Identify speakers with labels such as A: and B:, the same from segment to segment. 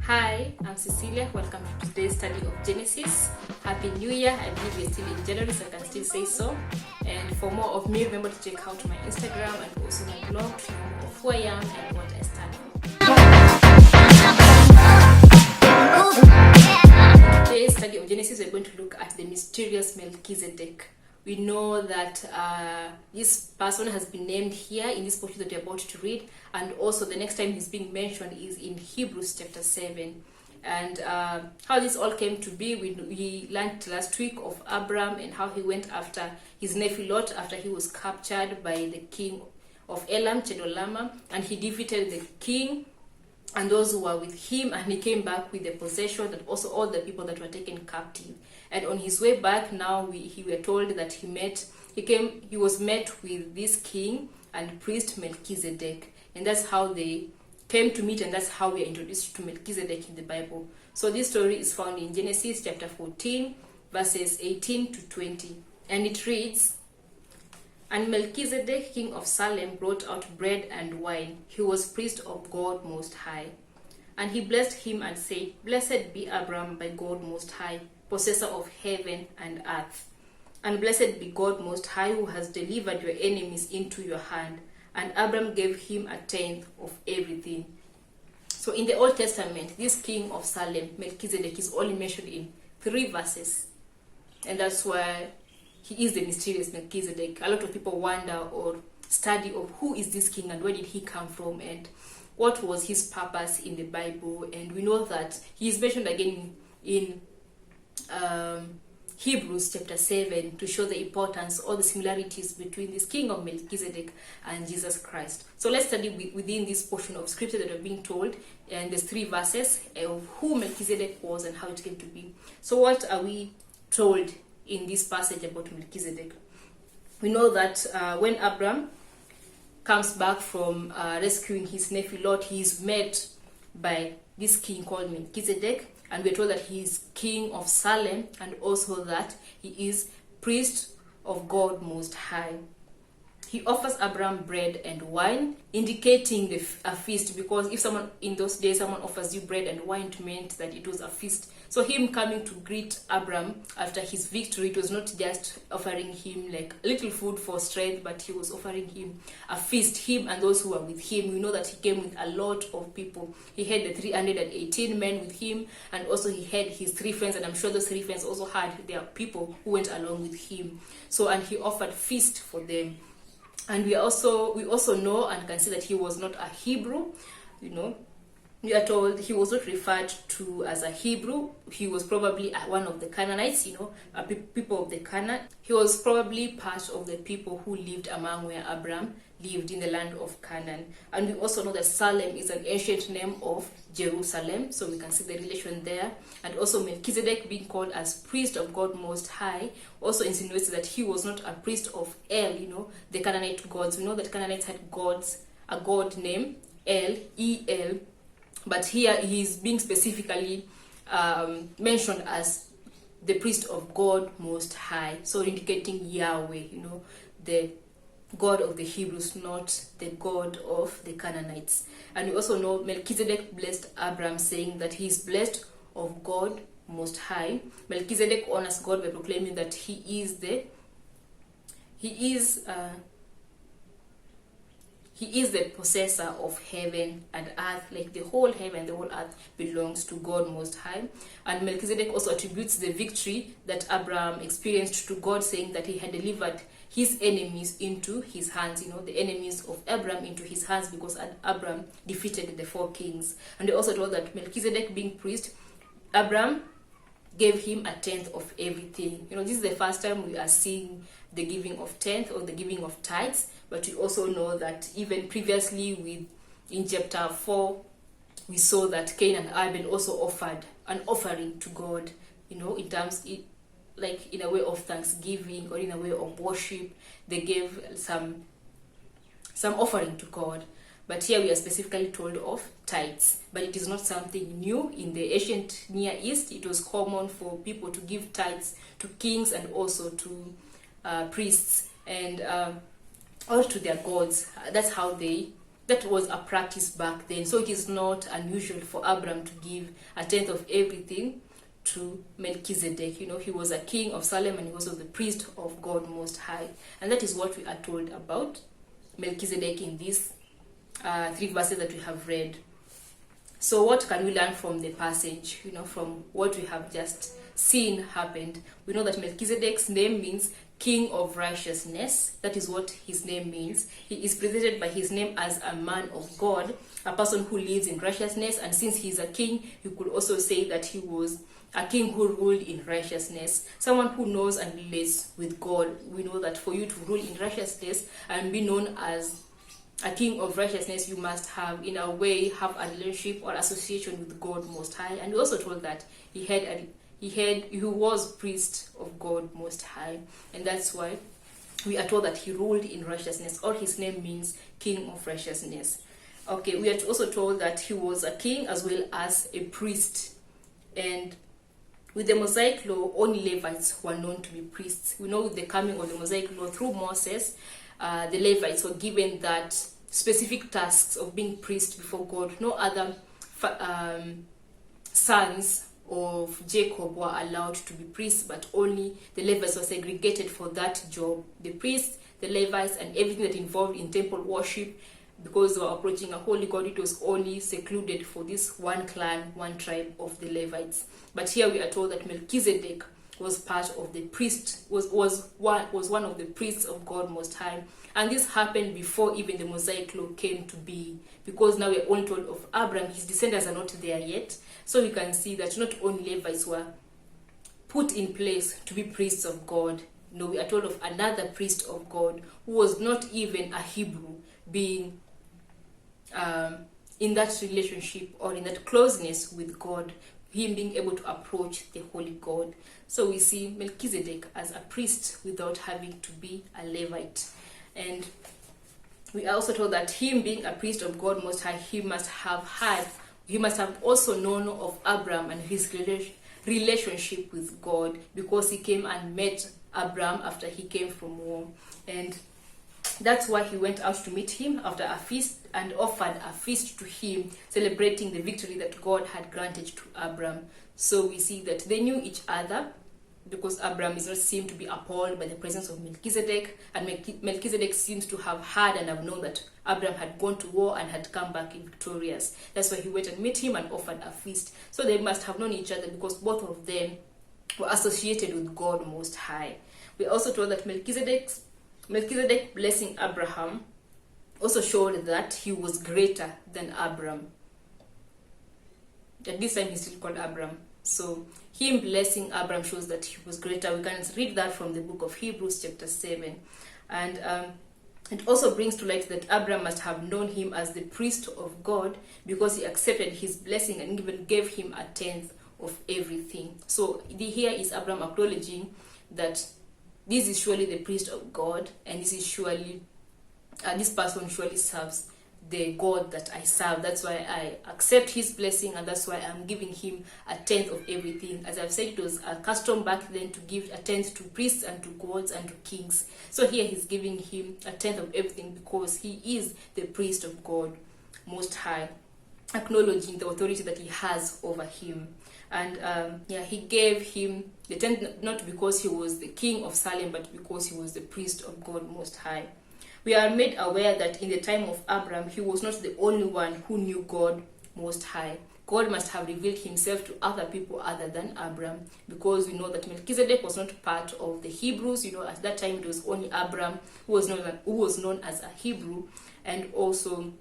A: Hi, I'm Cecilia. Welcome to today's study of Genesis. Happy New Year. I believe we're still in January, so I can still say so. And for more of me, remember to check out my Instagram and also my blog to know more of who I am and what I stand for. In today's study of Genesis, we're going to look at the mysterious Melchizedek. We know that this person has been named here in this portion that we're about to read, and also the next time he's being mentioned is in Hebrews chapter 7. And how this all came to be, we learned last week of Abram and how he went after his nephew Lot after he was captured by the king of Elam, Chedorlaomer, and he defeated the king and those who were with him, and he came back with the possession and also all the people that were taken captive. And on his way back, now we were told that he was met with this king and priest Melchizedek, and that's how they came to meet, and that's how we are introduced to Melchizedek in the Bible. So this story is found in Genesis chapter 14, verses 18 to 20, and it reads, "And Melchizedek, king of Salem, brought out bread and wine. He was priest of God Most High. And he blessed him and said, Blessed be Abram by God Most High, possessor of heaven and earth. And blessed be God Most High, who has delivered your enemies into your hand. And Abram gave him a tenth of everything." So in the Old Testament, this king of Salem, Melchizedek, is only mentioned in 3 verses. And that's why he is the mysterious Melchizedek. A lot of people wonder or study of who is this king and where did he come from and what was his purpose in the Bible. And we know that he is mentioned again in Hebrews chapter 7 to show the importance or the similarities between this king of Melchizedek and Jesus Christ. So let's study within this portion of scripture that we're being told, and there's 3 verses of who Melchizedek was and how it came to be. So what are we told in this passage about Melchizedek? We know that when Abram comes back from rescuing his nephew Lot, he is met by this king called Melchizedek, and we're told that he is king of Salem and also that he is priest of God Most High. He offers Abram bread and wine, indicating a feast, because if someone in those days someone offers you bread and wine, it meant that it was a feast. So him coming to greet Abram after his victory, it was not just offering him like little food for strength, but he was offering him a feast, him and those who were with him. We know that he came with a lot of people. He had the 318 men with him, and also he had his 3 friends, and I'm sure those 3 friends also had their people who went along with him. So, and he offered feast for them. And we also know and can see that he was not a Hebrew. We are told he was not referred to as a Hebrew. He was probably one of the Canaanites, people of the Canaan. He was probably part of the people who lived among where Abram lived in the land of Canaan. And we also know that Salem is an ancient name of Jerusalem, so we can see the relation there. And also Melchizedek being called as priest of God Most High also insinuates that he was not a priest of El, the Canaanite gods. We know that Canaanites had gods, a god named El, E-L, but here he is being specifically mentioned as the priest of God Most High, so indicating Yahweh, the God of the Hebrews, not the God of the Canaanites. And we also know Melchizedek blessed Abram, saying that he is blessed of God Most High. Melchizedek honors God by proclaiming that he is the possessor of heaven and earth, like the whole heaven, the whole earth belongs to God Most High. And Melchizedek also attributes the victory that Abraham experienced to God, saying that he had delivered his enemies into his hands, the enemies of Abraham into his hands, because Abraham defeated the 4 kings. And they also told that Melchizedek being priest, Abraham gave him a tenth of everything. This is the first time we are seeing the giving of tenth or the giving of tithes, but we also know that even previously in chapter 4, we saw that Cain and Abel also offered an offering to God, in a way of thanksgiving or in a way of worship. They gave some offering to God. But here we are specifically told of tithes. But it is not something new. In the ancient Near East, it was common for people to give tithes to kings and also to priests and or to their gods. That's how they that was a practice back then. So it is not unusual for Abraham to give a tenth of everything to Melchizedek. You know, he was a king of Salem and he was also the priest of God Most High. And that is what we are told about Melchizedek in these 3 verses that we have read. So what can we learn from the passage? You know, from what we have just seen happened. We know that Melchizedek's name means King of Righteousness. That is what his name means. He is presented by his name as a man of God, a person who lives in righteousness. And since he is a king, you could also say that he was a king who ruled in righteousness, someone who knows and relates with God. We know that for you to rule in righteousness and be known as a king of righteousness, you must have, in a way, have a relationship or association with God Most High. And we also told that he was priest of God Most High, and that's why we are told that he ruled in righteousness, or his name means King of Righteousness. Okay, we are also told that he was a king as well as a priest, and with the Mosaic law, only Levites were known to be priests. We know with the coming of the Mosaic law through Moses, the Levites were given that specific tasks of being priests before God. No other sons of Jacob were allowed to be priests, but only the Levites were segregated for that job. The priests, the Levites, and everything that involved in temple worship, because they were approaching a holy God, it was only secluded for this one clan, one tribe of the Levites. But here we are told that Melchizedek was part of the priest, was one of the priests of God Most High. And this happened before even the Mosaic law came to be, because now we are only told of Abraham. His descendants are not there yet. So we can see that not only Levites were put in place to be priests of God. No, we are told of another priest of God who was not even a Hebrew, being in that relationship or in that closeness with God, him being able to approach the holy God. So we see Melchizedek as a priest without having to be a Levite. And we are also told that him being a priest of God Most High, he must have also known of Abraham and his relationship with God, because he came and met Abraham after he came from war. And that's why he went out to meet him after a feast and offered a feast to him, celebrating the victory that God had granted to Abraham. So we see that they knew each other, because Abraham is not seen to be appalled by the presence of Melchizedek, and Melchizedek seems to have heard and have known that Abraham had gone to war and had come back victorious. That's why he went and met him and offered a feast. So they must have known each other, because both of them were associated with God Most High. We also told that Melchizedek blessing Abraham also showed that he was greater than Abraham. At this time he's still called Abraham. So him blessing Abraham shows that he was greater. We can read that from the book of Hebrews chapter 7. And it also brings to light that Abraham must have known him as the priest of God, because he accepted his blessing and even gave him a tenth of everything. So here is Abraham acknowledging that this is surely the priest of God, and this is surely this person surely serves the God that I serve. That's why I accept his blessing, and that's why I'm giving him a tenth of everything. As I've said, it was a custom back then to give a tenth to priests and to gods and to kings. So here he's giving him a tenth of everything, because he is the priest of God Most High, acknowledging the authority that he has over him. And he gave him the tenth, not because he was the king of Salem, but because he was the priest of God Most High. We are made aware that in the time of Abraham, he was not the only one who knew God Most High. God must have revealed himself to other people other than Abraham, because we know that Melchizedek was not part of the Hebrews. You know, at that time it was only Abraham who was known as a Hebrew. And also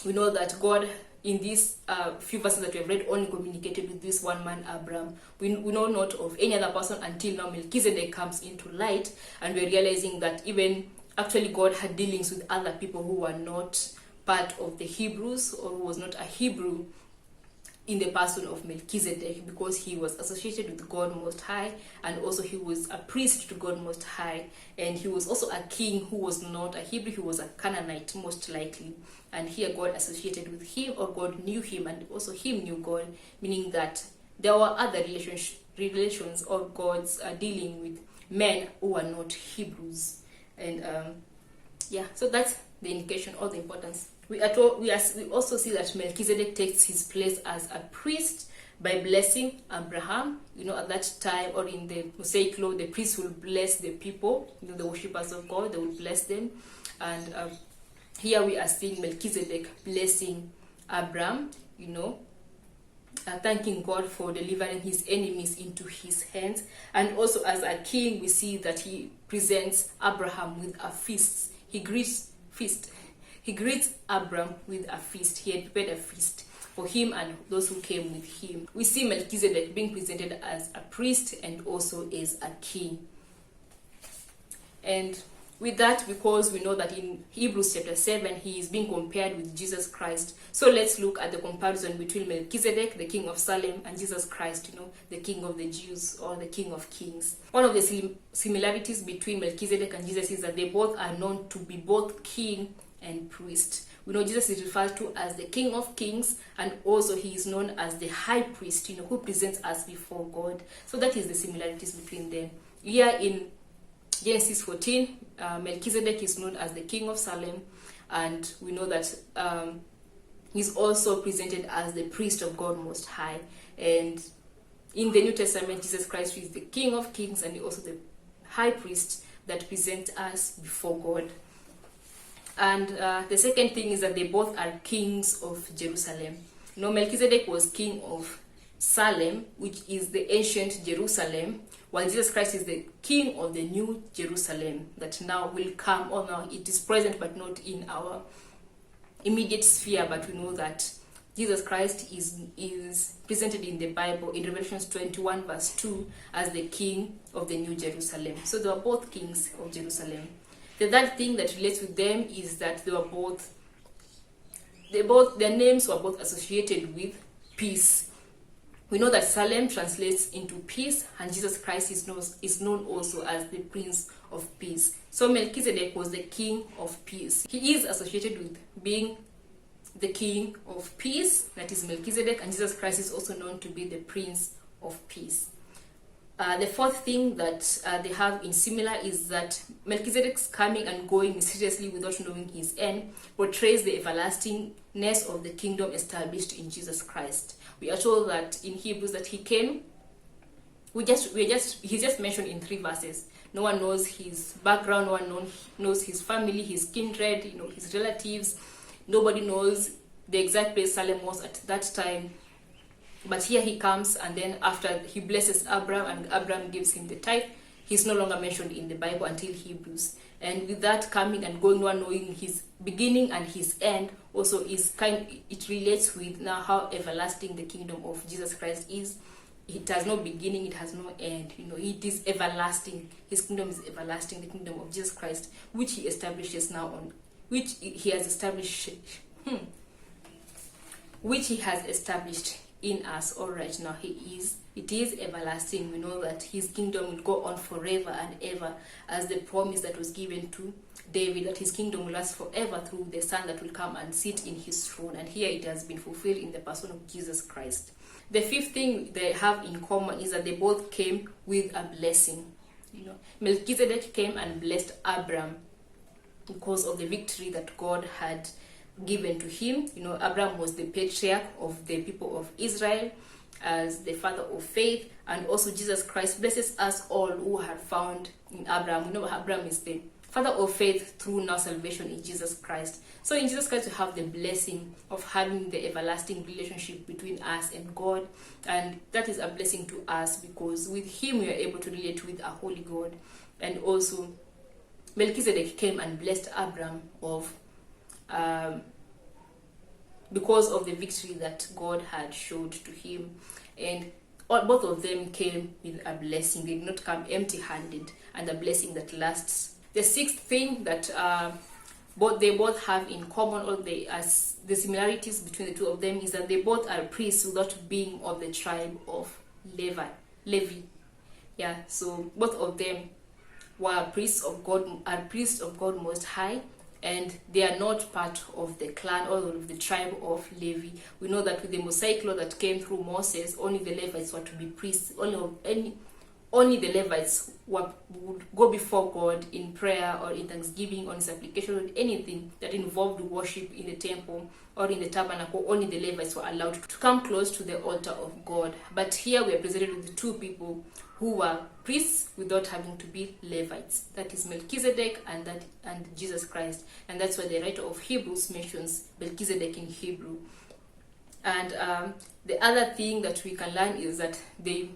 A: we know that God, in these few verses that we have read, only communicated with this one man, Abraham. We know not of any other person until now Melchizedek comes into light, and we're realizing that even actually God had dealings with other people who were not part of the Hebrews, or who was not a Hebrew, in the person of Melchizedek, because he was associated with God Most High, and also he was a priest to God Most High, and he was also a king who was not a Hebrew. He was a Canaanite, most likely. And here God associated with him, or God knew him, and also him knew God, meaning that there were other relations or gods dealing with men who are not Hebrews. And so that's the indication or the importance We also see that Melchizedek takes his place as a priest by blessing Abraham. At that time, or in the Mosaic law, the priest will bless the people, the worshippers of God, they will bless them. And here we are seeing Melchizedek blessing Abraham, thanking God for delivering his enemies into his hands. And also as a king, we see that he presents Abraham with a feast. He greets Abraham with a feast. He had prepared a feast for him and those who came with him. We see Melchizedek being presented as a priest and also as a king. And with that, because we know that in Hebrews chapter 7, he is being compared with Jesus Christ. So let's look at the comparison between Melchizedek, the king of Salem, and Jesus Christ, the king of the Jews, or the king of kings. One of the similarities between Melchizedek and Jesus is that they both are known to be both king and priest. We know Jesus is referred to as the King of Kings, and also he is known as the High Priest, who presents us before God. So that is the similarities between them. Here in Genesis 14, Melchizedek is known as the King of Salem, and we know that he's also presented as the priest of God Most High. And in the New Testament, Jesus Christ is the King of Kings and also the High Priest that presents us before God. And the second thing is that they both are kings of Jerusalem. Melchizedek was king of Salem, which is the ancient Jerusalem, while Jesus Christ is the king of the new Jerusalem that now will come. Or now it is present but not in our immediate sphere, but we know that Jesus Christ is presented in the Bible in Revelation 21 verse 2 as the king of the new Jerusalem. So they were both kings of Jerusalem. The third thing that relates with them is that their names were both associated with peace. We know that Salem translates into peace, and Jesus Christ is known also as the Prince of Peace. So Melchizedek was the King of Peace. He is associated with being the King of Peace, that is Melchizedek, and Jesus Christ is also known to be the Prince of Peace. The fourth thing that they have in similar is that Melchizedek's coming and going mysteriously without knowing his end portrays the everlastingness of the kingdom established in Jesus Christ. We are told that in Hebrews that he came. He's just mentioned in 3 verses. No one knows his background. No one knows his family, his kindred, his relatives. Nobody knows the exact place Salem was at that time. But here he comes, and then after he blesses Abraham and Abraham gives him the tithe, he's no longer mentioned in the Bible until Hebrews. And with that coming and going, one knowing his beginning and his end, also it relates with now how everlasting the kingdom of Jesus Christ is. It has no beginning, it has no end. It is everlasting. His kingdom is everlasting, the kingdom of Jesus Christ, which he establishes now on, which he has established in us. All right, now it is everlasting. We know that his kingdom will go on forever and ever, as the promise that was given to David, that his kingdom will last forever through the son that will come and sit in his throne. And here it has been fulfilled in the person of Jesus Christ. The fifth thing they have in common is that they both came with a blessing. Melchizedek came and blessed Abraham because of the victory that God had given to him. Abraham was the patriarch of the people of Israel, as the father of faith, and also Jesus Christ blesses us all who have found in Abraham. Abraham is the father of faith through now salvation in Jesus Christ. So in Jesus Christ we have the blessing of having the everlasting relationship between us and God, and that is a blessing to us because with him we are able to relate with a holy God. And also Melchizedek came and blessed Abraham because of the victory that God had showed to him, and both of them came with a blessing. They did not come empty-handed, and a blessing that lasts. The sixth thing that they both have in common, or the similarities between the two of them, is that they both are priests without being of the tribe of Levi. Yeah, so both of them were priests of God Most High, and they are not part of the clan or of the tribe of Levi. We know that with the Mosaic law that came through Moses, only the Levites were to be priests. only the Levites would go before God in prayer or in thanksgiving or in supplication or anything that involved worship in the temple or in the tabernacle. Only the Levites were allowed to come close to the altar of God. But here we are presented with two people who were priests without having to be Levites. That is Melchizedek and Jesus Christ. And that's why the writer of Hebrews mentions Melchizedek in Hebrew. And the other thing that we can learn is that the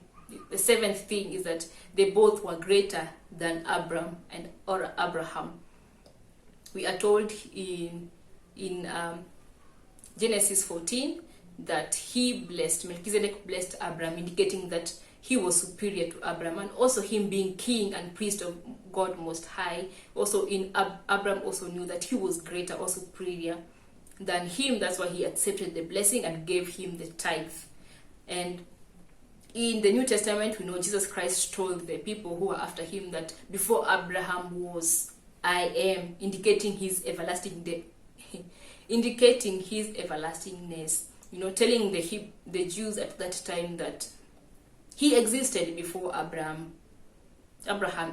A: seventh thing is that they both were greater than Abraham. We are told in Genesis 14 that Melchizedek blessed Abraham, indicating that he was superior to Abraham, and also him being king and priest of God Most High. Also Abraham also knew that he was greater, also superior than him. That's why he accepted the blessing and gave him the tithe. And in the New Testament, we know Jesus Christ told the people who were after him that before Abraham was, I am, indicating his everlastingness. Telling the Jews at that time that he existed before Abraham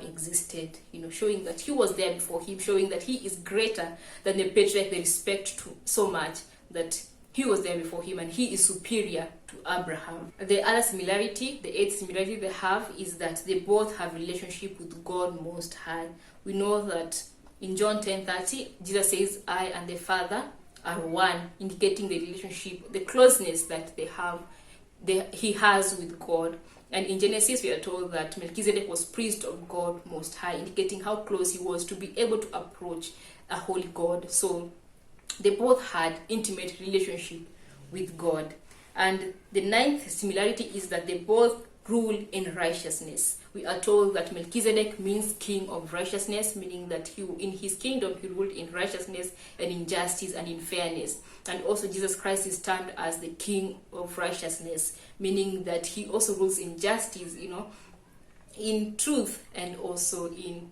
A: existed, showing that he was there before him, showing that he is greater than the patriarch they respect to so much that he was there before him and he is superior to Abraham. The other similarity, the eighth similarity they have, is that they both have relationship with God Most High. We know that in John 10:30, Jesus says, I and the Father are one, indicating the relationship, the closeness that he has with God. And in Genesis, we are told that Melchizedek was priest of God Most High, indicating how close he was to be able to approach a holy God. So they both had intimate relationship with God. And the ninth similarity is that they both rule in righteousness. We are told that Melchizedek means king of righteousness, meaning that in his kingdom he ruled in righteousness and in justice and in fairness. And also Jesus Christ is termed as the king of righteousness, meaning that he also rules in justice, in truth and also in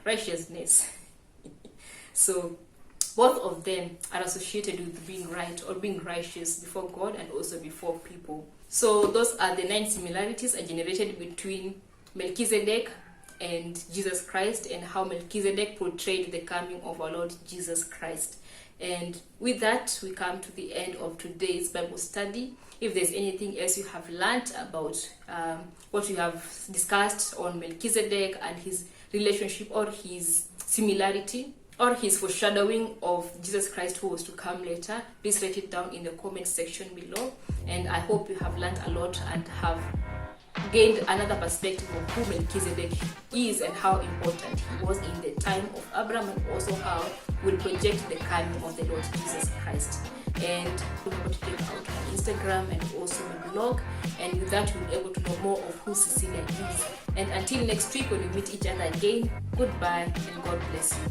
A: righteousness. So both of them are associated with being right or being righteous before God and also before people. So those are the 9 similarities are generated between Melchizedek and Jesus Christ, and how Melchizedek portrayed the coming of our Lord Jesus Christ. And with that, we come to the end of today's Bible study. If there's anything else you have learned about what we have discussed on Melchizedek and his relationship or his similarity, or his foreshadowing of Jesus Christ who was to come later, please write it down in the comment section below. And I hope you have learned a lot and have gained another perspective of who Melchizedek is and how important he was in the time of Abraham, and also how we'll project the coming of the Lord Jesus Christ. And remember to check out my Instagram and also my blog, and with that you'll be able to know more of who Cecilia is. And until next week when we meet each other again, goodbye and God bless you.